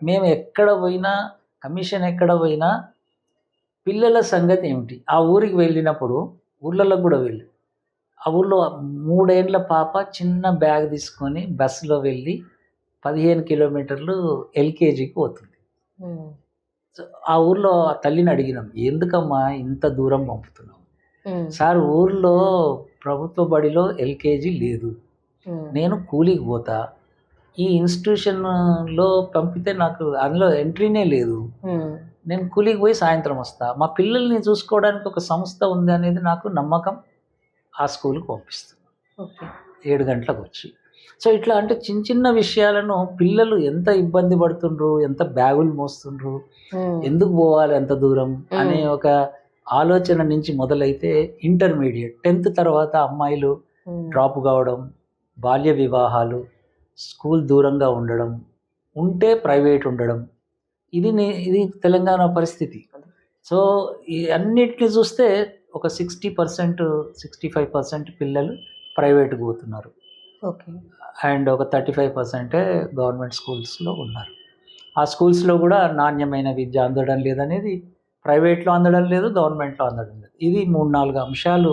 మేము ఎక్కడ పోయినా, కమిషన్ ఎక్కడ పోయినా పిల్లల సంగతి ఏమిటి? ఆ ఊరికి వెళ్ళినప్పుడు ఊర్లలో కూడా వెళ్ళి, ఆ ఊర్లో 3 ఏండ్ల పాప చిన్న బ్యాగ్ తీసుకొని బస్సులో వెళ్ళి 15 కిలోమీటర్లు ఎల్‌కేజీకి పోతుంది. హ్మ్. సో, ఆ ఊర్లో ఆ తల్లిని అడిగినాం, "ఎందుకమ్మా ఇంత దూరం పంపుతున్నావు?" హ్మ్. "సార్ ఊర్లో ప్రభుత్వ బడిలో ఎల్‌కేజీ లేదు. హ్మ్. నేను కూలికి పోతా. ఈ ఇన్‌స్టిట్యూషన్‌లో పంపితే నాకు అందులో ఎంట్రీనే లేదు. హ్మ్. నేను కూలికి పోయి సాయంత్రం వస్తా. మా పిల్లల్ని చూసుకోవడానికి ఒక సంస్థ ఉంది అనేది నాకు నమ్మకం. ఆ స్కూల్‌కి పంపిస్తున్నా. ఓకే. 7 గంటలకొచ్చి." సో, ఇట్లా అంటే చిన్న చిన్న విషయాలను పిల్లలు ఎంత ఇబ్బంది పడుతుండ్రు, ఎంత బ్యాగులు మోస్తుండ్రు, హ్మ్. ఎందుకు పోవాలి అంత దూరం అనే హ్మ్. ఒక ఆలోచన నుంచి మొదలైతే ఇంటర్మీడియేట్ 10థ్ తర్వాత అమ్మాయిలు హ్మ్. డ్రాప్ కావడం, బాల్య వివాహాలు, స్కూల్ దూరంగా ఉండడం, ఉంటే ప్రైవేట్ ఉండడం. ఇది తెలంగాణ పరిస్థితి. సో, ఈ అన్నిటిని చూస్తే ఒక 60%, 65% పిల్లలు ప్రైవేట్‌కి పోతున్నారు. ఓకే. అండ్ ఒక 35% గవర్నమెంట్ స్కూల్స్‌లో ఉన్నారు. ఆ స్కూల్స్‌లో కూడా నాణ్యమైన విద్య అందడం లేదనేది ప్రైవేట్‌లో అందడం లేదు, గవర్నమెంట్‌లో అందడం లేదు. ఇది 3, 4 అంశాలు